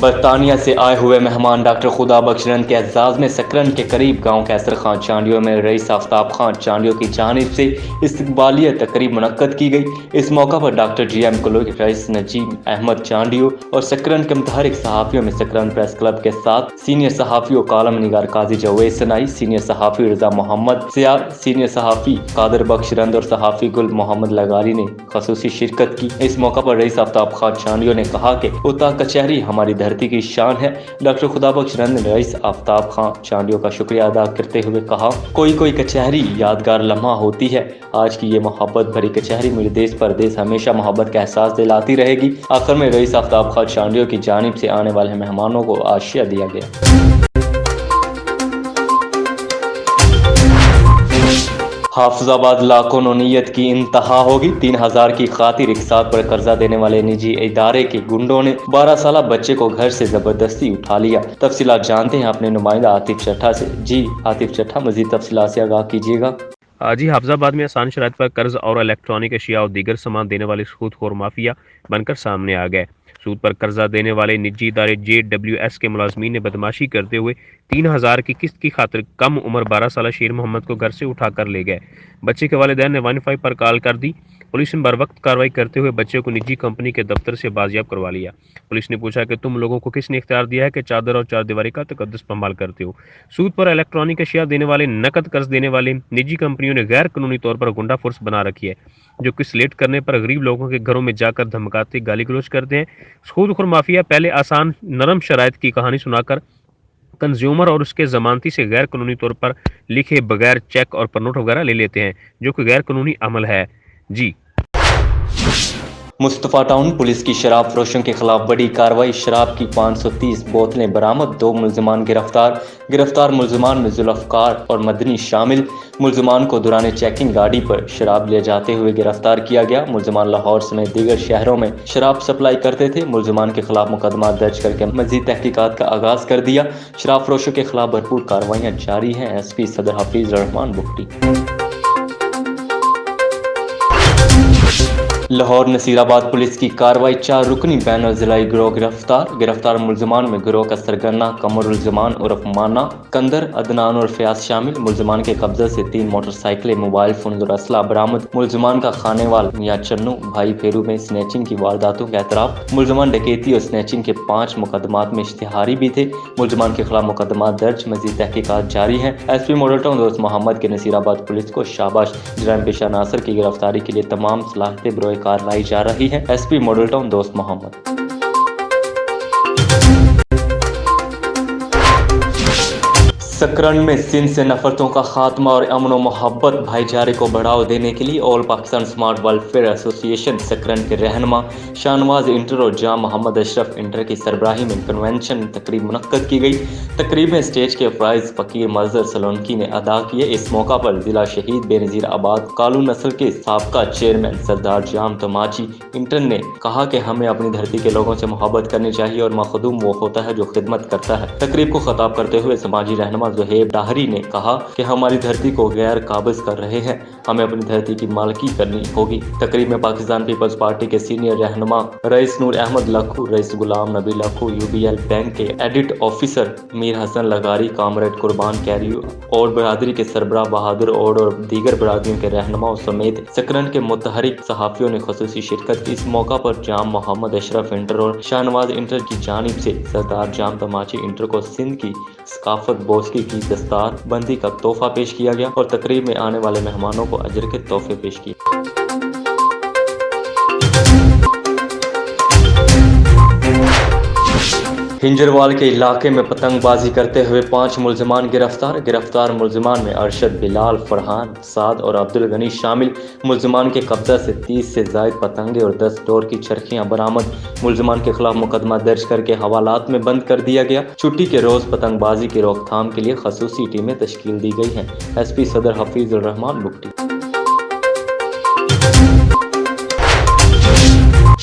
برطانیہ سے آئے ہوئے مہمان ڈاکٹر خدا بخش رند کے اعزاز میں سکرن کے قریب گاؤں کیسر خان چانڈیو میں رئیس آفتاب خان چانڈیو کی جانب سے استقبالیہ تقریب منعقد کی گئی۔ اس موقع پر ڈاکٹر جی ایم کلو کے رئیس نجیم احمد چانڈیو اور سکرن کے متحرک صحافیوں میں سکرن پریس کلب کے ساتھ سینئر صحافی و کالم نگار قاضی جاوید سنائی، سینئر صحافی رضا محمد سیار، سینئر صحافی قادر بخش رند اور صحافی گل محمد لغاری نے خصوصی شرکت کی۔ اس موقع پر رئیس آفتاب خان چانڈیو نے کہا کہ اتا کچہری ہماری دھرتی کی شان ہے۔ ڈاکٹر خدا بخش رند نے رئیس آفتاب خان چانڈیو کا شکریہ ادا کرتے ہوئے کہا، کوئی کچہری یادگار لمحہ ہوتی ہے۔ آج کی یہ محبت بھری کچہری مجھے دیس پردیس ہمیشہ محبت کا احساس دلاتی رہے گی۔ آخر میں رئیس آفتاب خان چانڈیو کی جانب سے آنے والے مہمانوں کو عشیہ دیا گیا۔ حافظ آباد لاکھوں نیت کی انتہا ہوگی۔ 3000 کی خاطر اقساط پر قرضہ دینے والے نجی ادارے کے گنڈوں نے 12 سالہ بچے کو گھر سے زبردستی اٹھا لیا۔ تفصیلات جانتے ہیں اپنے نمائندہ عاطف چٹھا سے۔ جی عاطف چٹھا، مزید تفصیلات سے آگاہ کیجیے گا۔ جی، حافظ آباد میں آسان شرائط پر قرض اور الیکٹرانک اشیاء اور دیگر سامان دینے والے سود خور مافیا بن کر سامنے آ گئے۔ سود پر قرضہ دینے والے نجی ادارے JWS کے ملازمین نے بدماشی کرتے ہوئے 3000 کی قسط کی خاطر کم عمر 12 سالہ شیر محمد کو گھر سے اٹھا کر لے گئے۔ بچے کے والدین نے 15 پر کال کر دی۔ پولیس نے بروقت کارروائی کرتے ہوئے بچے کو نجی کمپنی کے دفتر سے بازیاب کروا لیا۔ پولیس نے پوچھا کہ تم لوگوں کو کس نے اختیار دیا ہے کہ چادر اور چار دیواری کا تقدس پامال کرتے ہو؟ سود پر الیکٹرانک اشیاء دینے والے، نقد قرض دینے والے نجی کمپنیوں نے غیر قانونی طور پر گنڈا فورس بنا رکھی ہے، جو کس لیٹ کرنے پر غریب لوگوں کے گھروں میں جا کر دھمکاتے، گالی گلوچ کرتے ہیں۔ سود خور مافیا پہلے آسان نرم شرائط کی کہانی سنا کر کنزیومر اور اس کے ضمانتی سے غیر قانونی طور پر لکھے بغیر چیک اور پرنوٹ وغیرہ لے لیتے ہیں، جو کہ غیر قانونی عمل ہے۔ جی مصطفیٰ ٹاؤن پولیس کی شراب فروشوں کے خلاف بڑی کارروائی، شراب کی 530 بوتلیں برآمد، 2 ملزمان گرفتار ملزمان میں ذوالفقار اور مدنی شامل۔ ملزمان کو دوران چیکنگ گاڑی پر شراب لے جاتے ہوئے گرفتار کیا گیا۔ ملزمان لاہور سمیت دیگر شہروں میں شراب سپلائی کرتے تھے۔ ملزمان کے خلاف مقدمات درج کر کے مزید تحقیقات کا آغاز کر دیا۔ شراب فروشوں کے خلاف بھرپور کارروائیاں جاری ہیں۔ SP صدر حفیظ الرحمان بگٹی۔ لاہور نصیر آباد پولیس کی کارروائی، 4 رکنی بین الضلعی گروہ گرفتار ملزمان میں گروہ کا سرگنا قمر الزمان عرف مانا، کندر، عدنان اور فیاض شامل۔ ملزمان کے قبضے سے 3 موٹر سائیکلیں، موبائل فون اور اسلحہ برآمد۔ ملزمان کا خانے وال میاں چنو بھائی پھیرو میں سنیچنگ کی وارداتوں کا اعتراف۔ ملزمان ڈکیتی اور سنیچنگ کے 5 مقدمات میں اشتہاری بھی تھے۔ ملزمان کے خلاف مقدمات درج، مزید تحقیقات جاری ہیں۔ SP ماڈل ٹاؤن دوست محمد کے نصیر آباد پولیس کو شاباش، جرائم پیشہ عناصر کی گرفتاری کے لیے تمام صلاحیتیں بروئے کار لائی جا رہی ہے۔ SP ماڈل ٹاؤن دوست محمد۔ سکرن میں سندھ سے نفرتوں کا خاتمہ اور امن و محبت بھائی چارے کو بڑھاوا دینے کے لیے آل پاکستان اسمارٹ ویلفیئر ایسوسی ایشن سکرن کے رہنما شاہنواز انٹر اور جاں محمد اشرف انٹر کی سربراہی میں کنونشن تقریب منعقد کی گئی۔ تقریب میں اسٹیج کے فرائض فقیر مظہر سلونکی نے ادا کیے۔ اس موقع پر ضلع شہید بے نظیر آباد کالو نسل کے سابقہ چیئرمین سردار جام تماچی انٹر نے کہا کہ ہمیں اپنی دھرتی کے لوگوں سے محبت کرنی چاہیے اور مخدوم وہ ہوتا ہے جو خدمت کرتا ہے۔ تقریب کو خطاب کرتے ہوئے سماجی رہنما زہیب ڈاہری نے کہا کہ ہماری دھرتی کو غیر قابض کر رہے ہیں، ہمیں اپنی دھرتی کی مالکی کرنی ہوگی۔ تقریب میں پاکستان پیپلز پارٹی کے سینئر رہنما رئیس نور احمد لکھو، رئیس غلام نبی لکھو، UBL بینک کے ایڈٹ آفیسر میر حسن لغاری، کامریڈ قربان کیریو اور برادری کے سربراہ بہادر اور دیگر برادریوں کے رہنماؤں سمیت سکرن کے متحرک صحافیوں نے خصوصی شرکت کی۔ اس موقع پر جام محمد اشرف انٹر اور شاہنواز انٹر کی جانب سے سردار جام تماچی انٹر کو سندھ کی ثقافت بوسکی کی دستار بندی کا تحفہ پیش کیا گیا اور تقریب میں آنے والے مہمانوں کو اجر کے تحفے پیش کیے۔ ہنجروال کے علاقے میں پتنگ بازی کرتے ہوئے 5 ملزمان گرفتار ملزمان میں ارشد، بلال، فرحان، سعد اور عبدالغنی شامل۔ ملزمان کے قبضہ سے 30 سے زائد پتنگیں اور 10 ڈور کی چرخیاں برآمد۔ ملزمان کے خلاف مقدمہ درج کر کے حوالات میں بند کر دیا گیا۔ چھٹی کے روز پتنگ بازی کی روک تھام کے لیے خصوصی ٹیمیں تشکیل دی گئی ہیں۔ SP صدر حفیظ الرحمان بگٹی۔